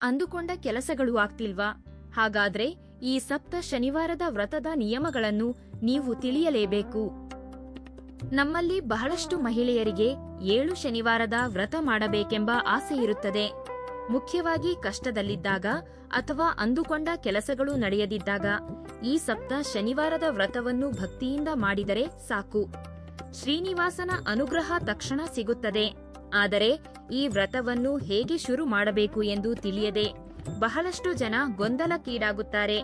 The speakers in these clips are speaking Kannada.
ಅಂದುಕೊಂಡ ಕೆಲಸಗಳು ಆಗ್ತಿಲ್ವಾ? ಹಾಗಾದ್ರೆ ಈ ಸಪ್ತ ಶನಿವಾರದ ವ್ರತದ ನಿಯಮಗಳನ್ನು ನೀವು ತಿಳಿಯಲೇಬೇಕು. ನಮ್ಮಲ್ಲಿ ಬಹಳಷ್ಟು ಮಹಿಳೆಯರಿಗೆ 7 ಶನಿವಾರದ ವ್ರತ ಮಾಡಬೇಕೆಂಬ ಆಸೆ ಇರುತ್ತದೆ. ಮುಖ್ಯವಾಗಿ ಕಷ್ಟದಲ್ಲಿದ್ದಾಗ ಅಥವಾ ಅಂದುಕೊಂಡ ಕೆಲಸಗಳು ನಡೆಯದಿದ್ದಾಗ ಈ ಸಪ್ತ ಶನಿವಾರದ ವ್ರತವನ್ನು ಭಕ್ತಿಯಿಂದ ಮಾಡಿದರೆ ಸಾಕು. ಶ್ರೀನಿವಾಸನ ಅನುಗ್ರಹ ತಕ್ಷಣ ಸಿಗುತ್ತದೆ. ಆದರೆ ಈ ವ್ರತವನ್ನು ಹೇಗೆ ಶುರು ಮಾಡಬೇಕು ಎಂದು ತಿಳಿಯದೆ ಬಹಳಷ್ಟು ಜನ ಗೊಂದಲಕ್ಕೀಡಾಗುತ್ತಾರೆ.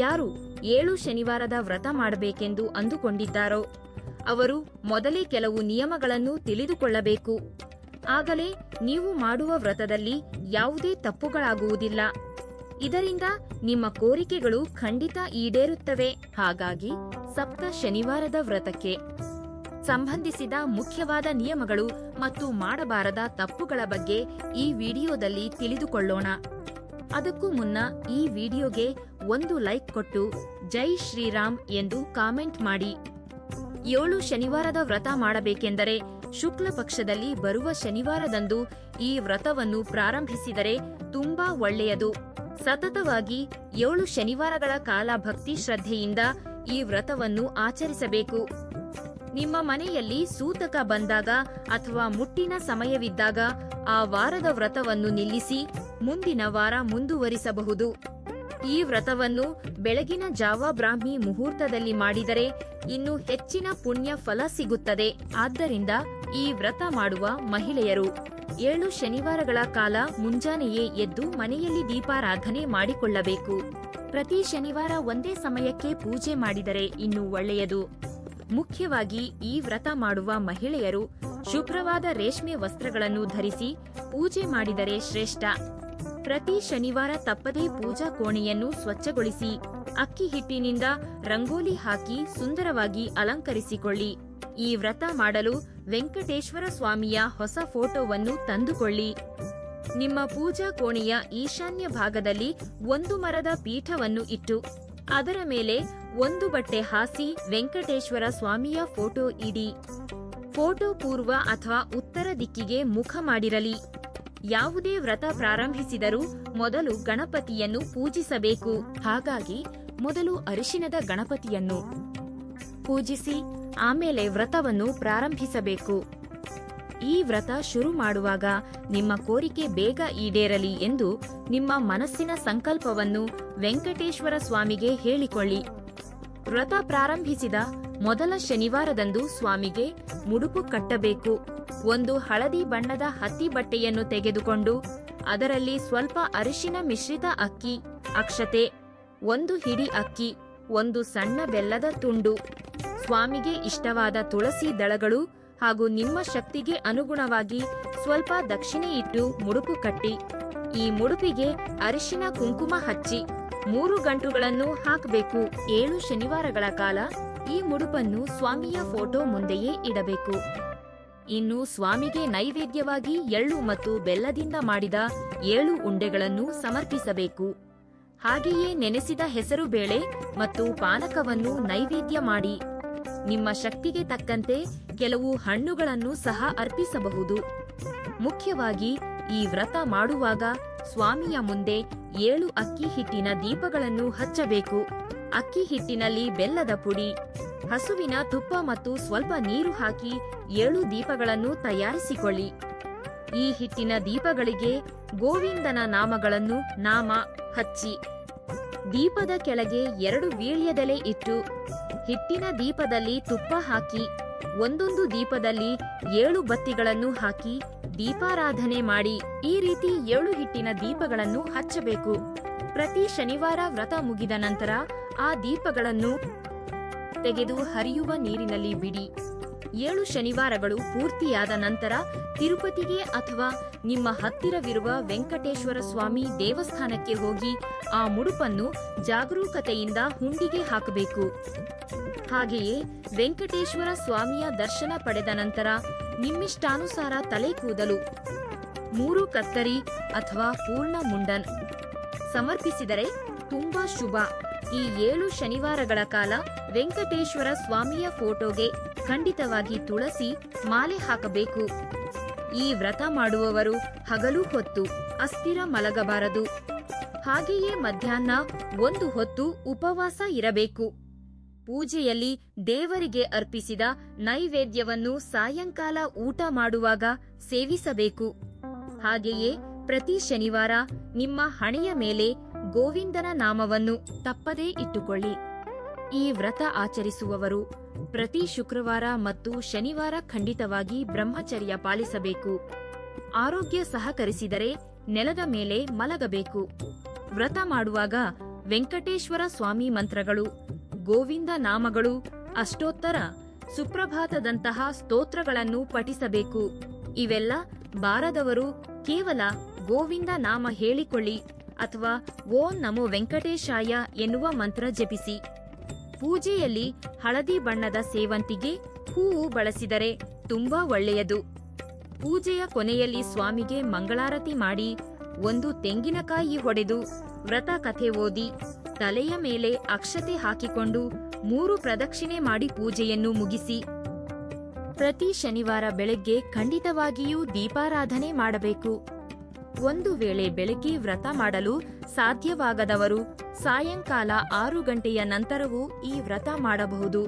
ಯಾರು 7 ಶನಿವಾರದ ವ್ರತ ಮಾಡಬೇಕೆಂದು ಅಂದುಕೊಂಡಿದ್ದಾರೋ ಅವರು ಮೊದಲೇ ಕೆಲವು ನಿಯಮಗಳನ್ನು ತಿಳಿದುಕೊಳ್ಳಬೇಕು. ಆಗಲೇ ನೀವು ಮಾಡುವ ವ್ರತದಲ್ಲಿ ಯಾವುದೇ ತಪ್ಪುಗಳಾಗುವುದಿಲ್ಲ. ಇದರಿಂದ ನಿಮ್ಮ ಕೋರಿಕೆಗಳು ಖಂಡಿತ ಈಡೇರುತ್ತವೆ. ಹಾಗಾಗಿ ಸಪ್ತ ಶನಿವಾರದ ವ್ರತಕ್ಕೆ ಸಂಬಂಧಿಸಿದ ಮುಖ್ಯವಾದ ನಿಯಮಗಳು ಮತ್ತು ಮಾಡಬಾರದ ತಪ್ಪುಗಳ ಬಗ್ಗೆ ಈ ವಿಡಿಯೋದಲ್ಲಿ ತಿಳಿದುಕೊಳ್ಳೋಣ. ಅದಕ್ಕೂ ಮುನ್ನ ಈ ವಿಡಿಯೋಗೆ ಒಂದು ಲೈಕ್ ಕೊಟ್ಟು ಜೈ ಶ್ರೀರಾಮ್ ಎಂದು ಕಾಮೆಂಟ್ ಮಾಡಿ. 7 ಶನಿವಾರದ ವ್ರತ ಮಾಡಬೇಕೆಂದರೆ ಶುಕ್ಲ ಪಕ್ಷದಲ್ಲಿ ಬರುವ ಶನಿವಾರದಂದು ಈ ವ್ರತವನ್ನು ಪ್ರಾರಂಭಿಸಿದರೆ ತುಂಬಾ ಒಳ್ಳೆಯದು. ಸತತವಾಗಿ 7 ಶನಿವಾರಗಳ ಕಾಲ ಭಕ್ತಿ ಶ್ರದ್ಧೆಯಿಂದ ಈ ವ್ರತವನ್ನು ಆಚರಿಸಬೇಕು. ನಿಮ್ಮ ಮನೆಯಲ್ಲಿ ಸೂತಕ ಬಂದಾಗ ಅಥವಾ ಮುಟ್ಟಿನ ಸಮಯವಿದ್ದಾಗ ಆ ವಾರದ ವ್ರತವನ್ನು ನಿಲ್ಲಿಸಿ ಮುಂದಿನ ವಾರ ಮುಂದುವರಿಸಬಹುದು. ಈ ವ್ರತವನ್ನು ಬೆಳಗಿನ ಜಾವ ಬ್ರಾಹ್ಮಿ ಮುಹೂರ್ತದಲ್ಲಿ ಮಾಡಿದರೆ ಇನ್ನೂ ಹೆಚ್ಚಿನ ಪುಣ್ಯ ಫಲ ಸಿಗುತ್ತದೆ. ಆದ್ದರಿಂದ ಈ ವ್ರತ ಮಾಡುವ ಮಹಿಳೆಯರು 7 ಶನಿವಾರಗಳ ಕಾಲ ಮುಂಜಾನೆಯೇ ಎದ್ದು ಮನೆಯಲ್ಲಿ ದೀಪಾರಾಧನೆ ಮಾಡಿಕೊಳ್ಳಬೇಕು. ಪ್ರತಿ ಶನಿವಾರ ಒಂದೇ ಸಮಯಕ್ಕೆ ಪೂಜೆ ಮಾಡಿದರೆ ಇನ್ನೂ ಒಳ್ಳೆಯದು. ಮುಖ್ಯವಾಗಿ ಈ ವ್ರತ ಮಾಡುವ ಮಹಿಳೆಯರು ಶುಭ್ರವಾದ ರೇಷ್ಮೆ ವಸ್ತ್ರಗಳನ್ನು ಧರಿಸಿ ಪೂಜೆ ಮಾಡಿದರೆ ಶ್ರೇಷ್ಠ. ಪ್ರತಿ ಶನಿವಾರ ತಪ್ಪದೇ ಪೂಜಾ ಕೋಣೆಯನ್ನು ಸ್ವಚ್ಛಗೊಳಿಸಿ ಅಕ್ಕಿ ಹಿಟ್ಟಿನಿಂದ ರಂಗೋಲಿ ಹಾಕಿ ಸುಂದರವಾಗಿ ಅಲಂಕರಿಸಿಕೊಳ್ಳಿ. ಈ ವ್ರತ ಮಾಡಲು ವೆಂಕಟೇಶ್ವರ ಸ್ವಾಮಿಯ ಹೊಸ ಫೋಟೋವನ್ನು ತಂದುಕೊಳ್ಳಿ. ನಿಮ್ಮ ಪೂಜಾ ಕೋಣೆಯ ಈಶಾನ್ಯ ಭಾಗದಲ್ಲಿ ಒಂದು ಮರದ ಪೀಠವನ್ನು ಇಟ್ಟು ಅದರ ಮೇಲೆ ಒಂದು ಬಟ್ಟೆ ಹಾಸಿ ವೆಂಕಟೇಶ್ವರ ಸ್ವಾಮಿಯ ಫೋಟೋ ಇಡಿ. ಫೋಟೋ ಪೂರ್ವ ಅಥವಾ ಉತ್ತರ ದಿಕ್ಕಿಗೆ ಮುಖ ಮಾಡಿರಲಿ. ಯಾವುದೇ ವ್ರತ ಪ್ರಾರಂಭಿಸಿದರೂ ಮೊದಲು ಗಣಪತಿಯನ್ನು ಪೂಜಿಸಬೇಕು. ಹಾಗಾಗಿ ಮೊದಲು ಅರಿಶಿನದ ಗಣಪತಿಯನ್ನು ಪೂಜಿಸಿ ಆಮೇಲೆ ವ್ರತವನ್ನು ಪ್ರಾರಂಭಿಸಬೇಕು. ಈ ವ್ರತ ಶುರು ಮಾಡುವಾಗ ನಿಮ್ಮ ಕೋರಿಕೆ ಬೇಗ ಈಡೇರಲಿ ಎಂದು ನಿಮ್ಮ ಮನಸ್ಸಿನ ಸಂಕಲ್ಪವನ್ನು ವೆಂಕಟೇಶ್ವರ ಸ್ವಾಮಿಗೆ ಹೇಳಿಕೊಳ್ಳಿ. ವ್ರತ ಪ್ರಾರಂಭಿಸಿದ ಮೊದಲ ಶನಿವಾರದಂದು ಸ್ವಾಮಿಗೆ ಮುಡುಪು ಕಟ್ಟಬೇಕು. ಒಂದು ಹಳದಿ ಬಣ್ಣದ ಹತ್ತಿ ಬಟ್ಟೆಯನ್ನು ತೆಗೆದುಕೊಂಡು ಅದರಲ್ಲಿ ಸ್ವಲ್ಪ ಅರಿಶಿನ ಮಿಶ್ರಿತ ಅಕ್ಕಿ, ಅಕ್ಷತೆ, ಒಂದು ಹಿಡಿ ಅಕ್ಕಿ, ಒಂದು ಸಣ್ಣ ಬೆಲ್ಲದ ತುಂಡು, ಸ್ವಾಮಿಗೆ ಇಷ್ಟವಾದ ತುಳಸಿ ದಳಗಳು ಹಾಗೂ ನಿಮ್ಮ ಶಕ್ತಿಗೆ ಅನುಗುಣವಾಗಿ ಸ್ವಲ್ಪ ದಕ್ಷಿಣೆ ಇಟ್ಟು ಮುಡುಪು ಕಟ್ಟಿ ಈ ಮುಡುಪಿಗೆ ಅರಿಶಿನ ಕುಂಕುಮ ಹಚ್ಚಿ 3 ಗಂಟುಗಳನ್ನು ಹಾಕಬೇಕು. 7 ಶನಿವಾರಗಳ ಕಾಲ ಈ ಮುಡುಪನ್ನು ಸ್ವಾಮಿಯ ಫೋಟೋ ಮುಂದೆಯೇ ಇಡಬೇಕು. ಇನ್ನು ಸ್ವಾಮಿಗೆ ನೈವೇದ್ಯವಾಗಿ ಎಳ್ಳು ಮತ್ತು ಬೆಲ್ಲದಿಂದ ಮಾಡಿದ 7 ಉಂಡೆಗಳನ್ನು ಸಮರ್ಪಿಸಬೇಕು. ಹಾಗೆಯೇ ನೆನೆಸಿದ ಹೆಸರು ಬೇಳೆ ಮತ್ತು ಪಾನಕವನ್ನು ನೈವೇದ್ಯ ಮಾಡಿ ನಿಮ್ಮ ಶಕ್ತಿಗೆ ತಕ್ಕಂತೆ ಕೆಲವು ಹಣ್ಣುಗಳನ್ನು ಸಹ ಅರ್ಪಿಸಬಹುದು. ಮುಖ್ಯವಾಗಿ ಈ ವ್ರತ ಮಾಡುವಾಗ ಸ್ವಾಮಿಯ ಮುಂದೆ 7 ಅಕ್ಕಿ ಹಿಟ್ಟಿನ ದೀಪಗಳನ್ನು ಹಚ್ಚಬೇಕು. ಅಕ್ಕಿ ಹಿಟ್ಟಿನಲ್ಲಿ ಬೆಲ್ಲದ ಪುಡಿ, ಹಸುವಿನ ತುಪ್ಪ ಮತ್ತು ಸ್ವಲ್ಪ ನೀರು ಹಾಕಿ 7 ದೀಪಗಳನ್ನು ತಯಾರಿಸಿಕೊಳ್ಳಿ. ಈ ಹಿಟ್ಟಿನ ದೀಪಗಳಿಗೆ ಗೋವಿಂದನ ನಾಮಗಳನ್ನು ಹಚ್ಚಿ ದೀಪದ ಕೆಳಗೆ 2 ವೀಳ್ಯದೆಲೆ ಇಟ್ಟು ಹಿಟ್ಟಿನ ದೀಪದಲ್ಲಿ ತುಪ್ಪ ಹಾಕಿ ಒಂದೊಂದು ದೀಪದಲ್ಲಿ 7 ಬತ್ತಿಗಳನ್ನು ಹಾಕಿ ದೀಪಾರಾಧನೆ ಮಾಡಿ. ಈ ರೀತಿ 7 ಹಿಟ್ಟಿನ ದೀಪಗಳನ್ನು ಹಚ್ಚಬೇಕು. ಪ್ರತಿ ಶನಿವಾರ ವ್ರತ ಮುಗಿದ ನಂತರ ಆ ದೀಪಗಳನ್ನು ತೆಗೆದು ಹರಿಯುವ ನೀರಿನಲ್ಲಿ ಬಿಡಿ. 7 ಶನಿವಾರಗಳು ಪೂರ್ತಿಯಾದ ನಂತರ ತಿರುಪತಿಗೆ ಅಥವಾ ನಿಮ್ಮ ಹತ್ತಿರವಿರುವ ವೆಂಕಟೇಶ್ವರ ಸ್ವಾಮಿ ದೇವಸ್ಥಾನಕ್ಕೆ ಹೋಗಿ ಆ ಮುಡುಪನ್ನು ಜಾಗರೂಕತೆಯಿಂದ ಹುಂಡಿಗೆ ಹಾಕಬೇಕು. ಹಾಗೆಯೇ ವೆಂಕಟೇಶ್ವರ ಸ್ವಾಮಿಯ ದರ್ಶನ ಪಡೆದ ನಂತರ ನಿಮ್ಮಿಷ್ಟಾನುಸಾರ ತಲೆ ಕೂದಲು 3 ಕತ್ತರಿ ಅಥವಾ ಪೂರ್ಣ ಮುಂಡನ್ ಸಮರ್ಪಿಸಿದರೆ ತುಂಬಾ ಶುಭ. ಈ 7 ಶನಿವಾರಗಳ ಕಾಲ ವೆಂಕಟೇಶ್ವರ ಸ್ವಾಮಿಯ ಫೋಟೋಗೆ ಖಂಡಿತವಾಗಿ ತುಳಸಿ ಮಾಲೆ ಹಾಕಬೇಕು. ಈ ವ್ರತ ಮಾಡುವವರು ಹಗಲು ಹೊತ್ತು ಅಸ್ಥಿರ ಮಲಗಬಾರದು. ಹಾಗೆಯೇ ಮಧ್ಯಾಹ್ನ 1 ಹೊತ್ತು ಉಪವಾಸ ಇರಬೇಕು. ಪೂಜೆಯಲ್ಲಿ ದೇವರಿಗೆ ಅರ್ಪಿಸಿದ ನೈವೇದ್ಯವನ್ನು ಸಾಯಂಕಾಲ ಊಟ ಮಾಡುವಾಗ ಸೇವಿಸಬೇಕು. ಹಾಗೆಯೇ ಪ್ರತಿ ಶನಿವಾರ ನಿಮ್ಮ ಹಣೆಯ ಮೇಲೆ ಗೋವಿಂದನ ನಾಮವನ್ನು ತಪ್ಪದೇ ಇಟ್ಟುಕೊಳ್ಳಿ. ಈ ವ್ರತ ಆಚರಿಸುವವರು ಪ್ರತಿ ಶುಕ್ರವಾರ ಮತ್ತು ಶನಿವಾರ ಖಂಡಿತವಾಗಿ ಬ್ರಹ್ಮಚರ್ಯ ಪಾಲಿಸಬೇಕು. ಆರೋಗ್ಯ ಸಹಕರಿಸಿದರೆ ನೆಲದ ಮೇಲೆ ಮಲಗಬೇಕು. ವ್ರತ ಮಾಡುವಾಗ ವೆಂಕಟೇಶ್ವರ ಸ್ವಾಮಿ ಮಂತ್ರಗಳು, ಗೋವಿಂದ ನಾಮಗಳು, ಅಷ್ಟೋತ್ತರ, ಸುಪ್ರಭಾತದಂತಹ ಸ್ತೋತ್ರಗಳನ್ನು ಪಠಿಸಬೇಕು. ಇವೆಲ್ಲ ಬಾರದವರು ಕೇವಲ ಗೋವಿಂದ ನಾಮ ಹೇಳಿಕೊಳ್ಳಿ ಅಥವಾ ಓಂ ನಮೋ ವೆಂಕಟೇಶಾಯ ಎನ್ನುವ ಮಂತ್ರ ಜಪಿಸಿ. ಪೂಜೆಯಲ್ಲಿ ಹಳದಿ ಬಣ್ಣದ ಸೇವಂತಿಗೆ ಹೂವು ಬಳಸಿದರೆ ತುಂಬಾ ಒಳ್ಳೆಯದು. ಪೂಜೆಯ ಕೊನೆಯಲ್ಲಿ ಸ್ವಾಮಿಗೆ ಮಂಗಳಾರತಿ ಮಾಡಿ 1 ತೆಂಗಿನಕಾಯಿ ಹೊಡೆದು ವ್ರತ ಕಥೆ ಓದಿ ತಲೆಯ ಮೇಲೆ ಅಕ್ಷತೆ ಹಾಕಿಕೊಂಡು 3 ಪ್ರದಕ್ಷಿಣೆ ಮಾಡಿ ಪೂಜೆಯನ್ನು ಮುಗಿಸಿ. ಪ್ರತಿ ಶನಿವಾರ ಬೆಳಗ್ಗೆ ಖಂಡಿತವಾಗಿಯೂ ದೀಪಾರಾಧನೆ ಮಾಡಬೇಕು. ಒಂದು ವೇಳೆ ಬೆಳಗ್ಗೆ ವ್ರತ ಮಾಡಲು ಸಾಧ್ಯವಾಗದವರು ಸಾಯಂಕಾಲ 6 ಗಂಟೆಯ ನಂತರವೂ ಈ ವ್ರತ ಮಾಡಬಹುದು.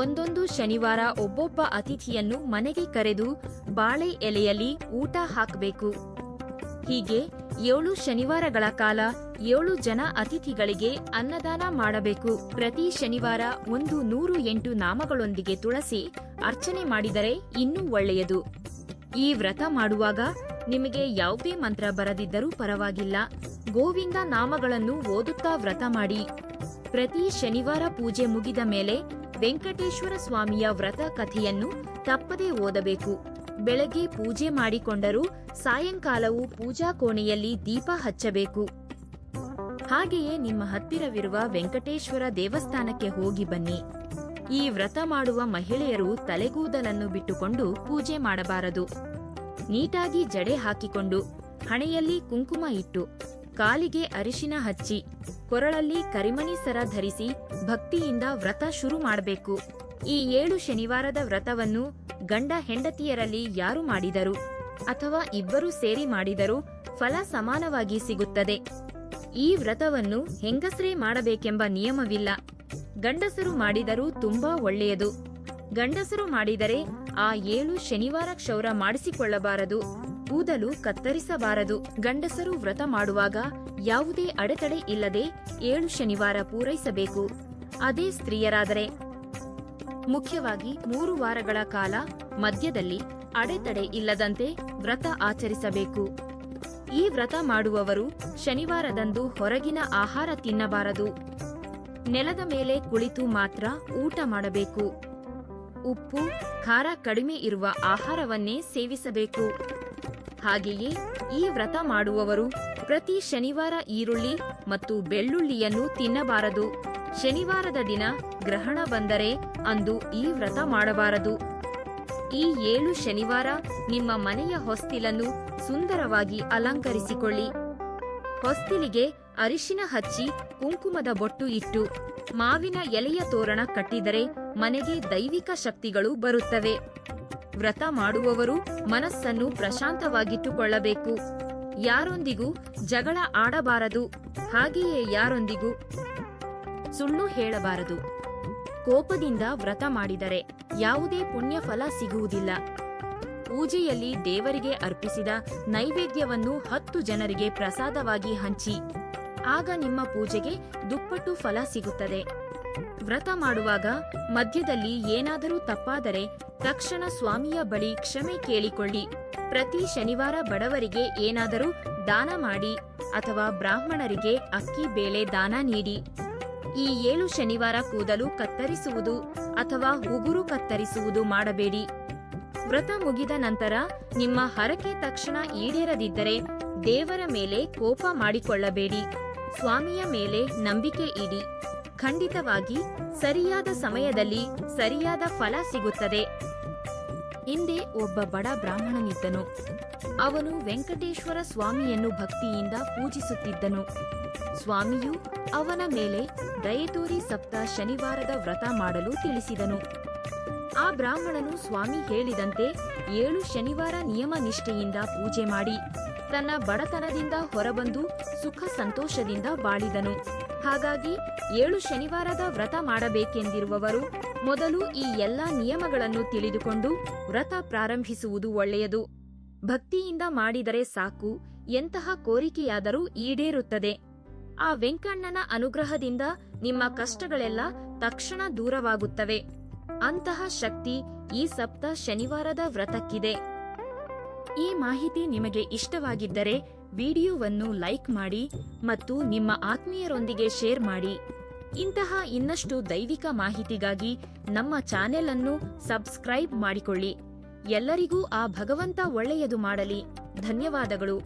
ಒಂದೊಂದು ಶನಿವಾರ ಒಬ್ಬೊಬ್ಬ ಅತಿಥಿಯನ್ನು ಮನೆಗೆ ಕರೆದು ಬಾಳೆ ಎಲೆಯಲ್ಲಿ ಊಟ ಹಾಕಬೇಕು. ಹೀಗೆ 7 ಶನಿವಾರಗಳ ಕಾಲ 7 ಜನ ಅತಿಥಿಗಳಿಗೆ ಅನ್ನದಾನ ಮಾಡಬೇಕು. ಪ್ರತಿ ಶನಿವಾರ 108 ನಾಮಗಳೊಂದಿಗೆ ತುಳಸಿ ಅರ್ಚನೆ ಮಾಡಿದರೆ ಇನ್ನೂ ಒಳ್ಳೆಯದು. ಈ ವ್ರತ ಮಾಡುವಾಗ ನಿಮಗೆ ಯಾವುದೇ ಮಂತ್ರ ಬರದಿದ್ದರೂ ಪರವಾಗಿಲ್ಲ, ಗೋವಿಂದ ನಾಮಗಳನ್ನು ಓದುತ್ತಾ ವ್ರತ ಮಾಡಿ. ಪ್ರತಿ ಶನಿವಾರ ಪೂಜೆ ಮುಗಿದ ಮೇಲೆ ವೆಂಕಟೇಶ್ವರ ಸ್ವಾಮಿಯ ವ್ರತ ಕಥೆಯನ್ನು ತಪ್ಪದೇ ಓದಬೇಕು. ಬೆಳಗ್ಗೆ ಪೂಜೆ ಮಾಡಿಕೊಂಡರೂ ಸಾಯಂಕಾಲವೂ ಪೂಜಾ ಕೋಣೆಯಲ್ಲಿ ದೀಪ ಹಚ್ಚಬೇಕು. ಹಾಗೆಯೇ ನಿಮ್ಮ ಹತ್ತಿರವಿರುವ ವೆಂಕಟೇಶ್ವರ ದೇವಸ್ಥಾನಕ್ಕೆ ಹೋಗಿ ಬನ್ನಿ. ಈ ವ್ರತ ಮಾಡುವ ಮಹಿಳೆಯರು ತಲೆಗೂದಲನ್ನು ಬಿಟ್ಟುಕೊಂಡು ಪೂಜೆ ಮಾಡಬಾರದು. ನೀಟಾಗಿ ಜಡೆ ಹಾಕಿಕೊಂಡು ಹಣೆಯಲ್ಲಿ ಕುಂಕುಮ ಇಟ್ಟು ಕಾಲಿಗೆ ಅರಿಶಿನ ಹಚ್ಚಿ ಕೊರಳಲ್ಲಿ ಕರಿಮಣಿ ಸರ ಧರಿಸಿ ಭಕ್ತಿಯಿಂದ ವ್ರತ ಶುರು ಮಾಡಬೇಕು. ಈ 7 ಶನಿವಾರದ ವ್ರತವನ್ನು ಗಂಡ ಹೆಂಡತಿಯರಲ್ಲಿ ಯಾರು ಮಾಡಿದರು ಅಥವಾ ಇಬ್ಬರು ಸೇರಿ ಮಾಡಿದರೂ ಫಲ ಸಮಾನವಾಗಿ ಸಿಗುತ್ತದೆ. ಈ ವ್ರತವನ್ನು ಹೆಂಗಸರೇ ಮಾಡಬೇಕೆಂಬ ನಿಯಮವಿಲ್ಲ. ಗಂಡಸರು ಮಾಡಿದರೂ ತುಂಬಾ ಒಳ್ಳೆಯದು. ಗಂಡಸರು ಮಾಡಿದರೆ ಆ 7 ಶನಿವಾರ ಕ್ಷೌರ ಮಾಡಿಸಿಕೊಳ್ಳಬಾರದು, ಕೂದಲು ಕತ್ತರಿಸಬಾರದು. ಗಂಡಸರು ವ್ರತ ಮಾಡುವಾಗ ಯಾವುದೇ ಅಡೆತಡೆ ಇಲ್ಲದೆ 7 ಶನಿವಾರ ಪೂರೈಸಬೇಕು. ಅದೇ ಸ್ತ್ರೀಯರಾದರೆ ಮುಖ್ಯವಾಗಿ 3 ವಾರಗಳ ಕಾಲ ಮಧ್ಯದಲ್ಲಿ ಅಡೆತಡೆ ಇಲ್ಲದಂತೆ ವ್ರತ ಆಚರಿಸಬೇಕು. ಈ ವ್ರತ ಮಾಡುವವರು ಶನಿವಾರದಂದು ಹೊರಗಿನ ಆಹಾರ ತಿನ್ನಬಾರದು. ನೆಲದ ಮೇಲೆ ಕುಳಿತು ಮಾತ್ರ ಊಟ ಮಾಡಬೇಕು. ಉಪ್ಪು, ಖಾರ ಕಡಿಮೆ ಇರುವ ಆಹಾರವನ್ನೇ ಸೇವಿಸಬೇಕು. ಹಾಗೆಯೇ ಈ ವ್ರತ ಮಾಡುವವರು ಪ್ರತಿ ಶನಿವಾರ ಈರುಳ್ಳಿ ಮತ್ತು ಬೆಳ್ಳುಳ್ಳಿಯನ್ನು ತಿನ್ನಬಾರದು. ಶನಿವಾರದ ದಿನ ಗ್ರಹಣ ಬಂದರೆ ಅಂದು ಈ ವ್ರತ ಮಾಡಬಾರದು. ಈ 7 ಶನಿವಾರ ನಿಮ್ಮ ಮನೆಯ ಹೊಸ್ತಿಲನ್ನು ಸುಂದರವಾಗಿ ಅಲಂಕರಿಸಿಕೊಳ್ಳಿ. ಹೊಸ್ತಿಲಿಗೆ ಅರಿಶಿನ ಹಚ್ಚಿ ಕುಂಕುಮದ ಬೊಟ್ಟು ಇಟ್ಟು ಮಾವಿನ ಎಲೆಯ ತೋರಣ ಕಟ್ಟಿದರೆ ಮನೆಗೆ ದೈವಿಕ ಶಕ್ತಿಗಳು ಬರುತ್ತವೆ. ವ್ರತ ಮಾಡುವವರು ಮನಸ್ಸನ್ನು ಪ್ರಶಾಂತವಾಗಿಟ್ಟುಕೊಳ್ಳಬೇಕು. ಯಾರೊಂದಿಗೂ ಜಗಳ ಆಡಬಾರದು. ಹಾಗೆಯೇ ಯಾರೊಂದಿಗೂ ಸುಳ್ಳು ಹೇಳಬಾರದು. ಕೋಪದಿಂದ ವ್ರತ ಮಾಡಿದರೆ ಯಾವುದೇ ಪುಣ್ಯ ಫಲ ಸಿಗುವುದಿಲ್ಲ. ಪೂಜೆಯಲ್ಲಿ ದೇವರಿಗೆ ಅರ್ಪಿಸಿದ ನೈವೇದ್ಯವನ್ನು 10 ಜನರಿಗೆ ಪ್ರಸಾದವಾಗಿ ಹಂಚಿ. ಆಗ ನಿಮ್ಮ ಪೂಜೆಗೆ ದುಪ್ಪಟ್ಟು ಫಲ ಸಿಗುತ್ತದೆ. ವ್ರತ ಮಾಡುವಾಗ ಮಧ್ಯದಲ್ಲಿ ಏನಾದರೂ ತಪ್ಪಾದರೆ ತಕ್ಷಣ ಸ್ವಾಮಿಯ ಬಳಿ ಕ್ಷಮೆ ಕೇಳಿಕೊಳ್ಳಿ. ಪ್ರತಿ ಶನಿವಾರ ಬಡವರಿಗೆ ಏನಾದರೂ ದಾನ ಮಾಡಿ ಅಥವಾ ಬ್ರಾಹ್ಮಣರಿಗೆ ಅಕ್ಕಿ ಬೇಳೆ ದಾನ ನೀಡಿ. ಈ 7 ಶನಿವಾರ ಕೂದಲು ಕತ್ತರಿಸುವುದು ಅಥವಾ ಉಗುರು ಕತ್ತರಿಸುವುದು ಮಾಡಬೇಡಿ. ವ್ರತ ಮುಗಿದ ನಂತರ ನಿಮ್ಮ ಹರಕೆ ತಕ್ಷಣ ಈಡೇರದಿದ್ದರೆ ದೇವರ ಮೇಲೆ ಕೋಪ ಮಾಡಿಕೊಳ್ಳಬೇಡಿ. ಸ್ವಾಮಿಯ ಮೇಲೆ ನಂಬಿಕೆ ಇಡಿ. ಖಂಡಿತವಾಗಿ ಸರಿಯಾದ ಸಮಯದಲ್ಲಿ ಸರಿಯಾದ ಫಲ ಸಿಗುತ್ತದೆ. ಹಿಂದೆ ಒಬ್ಬ ಬಡ ಬ್ರಾಹ್ಮಣನಿದ್ದನು. ಅವನು ವೆಂಕಟೇಶ್ವರ ಸ್ವಾಮಿಯನ್ನು ಭಕ್ತಿಯಿಂದ ಪೂಜಿಸುತ್ತಿದ್ದನು. ಸ್ವಾಮಿಯು ಅವನ ಮೇಲೆ ದಯೆತೋರಿ ಸಪ್ತ ಶನಿವಾರದ ವ್ರತ ಮಾಡಲು ತಿಳಿಸಿದನು. ಆ ಬ್ರಾಹ್ಮಣನು ಸ್ವಾಮಿ ಹೇಳಿದಂತೆ 7 ಶನಿವಾರ ನಿಯಮ ನಿಷ್ಠೆಯಿಂದ ಪೂಜೆ ಮಾಡಿ ತನ್ನ ಬಡತನದಿಂದ ಹೊರಬಂದು ಸುಖ ಸಂತೋಷದಿಂದ ಬಾಳಿದನು. ಹಾಗಾಗಿ 7 ಶನಿವಾರದ ವ್ರತ ಮಾಡಬೇಕೆಂದಿರುವವರು ಮೊದಲು ಈ ಎಲ್ಲಾ ನಿಯಮಗಳನ್ನು ತಿಳಿದುಕೊಂಡು ವ್ರತ ಪ್ರಾರಂಭಿಸುವುದು ಒಳ್ಳೆಯದು. ಭಕ್ತಿಯಿಂದ ಮಾಡಿದರೆ ಸಾಕು, ಎಂತಹ ಕೋರಿಕೆಯಾದರೂ ಈಡೇರುತ್ತದೆ. ಆ ವೆಂಕಣ್ಣನ ಅನುಗ್ರಹದಿಂದ ನಿಮ್ಮ ಕಷ್ಟಗಳೆಲ್ಲ ತಕ್ಷಣ ದೂರವಾಗುತ್ತವೆ. ಅಂತಹ ಶಕ್ತಿ ಈ ಸಪ್ತ ಶನಿವಾರದ ವ್ರತಕ್ಕಿದೆ. ಈ ಮಾಹಿತಿ ನಿಮಗೆ ಇಷ್ಟವಾಗಿದ್ದರೆ ವಿಡಿಯೋವನ್ನು ಲೈಕ್ ಮಾಡಿ ಮತ್ತು ನಿಮ್ಮ ಆತ್ಮೀಯರೊಂದಿಗೆ ಶೇರ್ ಮಾಡಿ. ಇಂತಹ ಇನ್ನಷ್ಟು ದೈವಿಕ ಮಾಹಿತಿಗಾಗಿ ನಮ್ಮ ಚಾನೆಲ್ ಅನ್ನು ಸಬ್ಸ್ಕ್ರೈಬ್ ಮಾಡಿಕೊಳ್ಳಿ. ಎಲ್ಲರಿಗೂ ಆ ಭಗವಂತ ಒಳ್ಳೆಯದು ಮಾಡಲಿ. ಧನ್ಯವಾದಗಳು.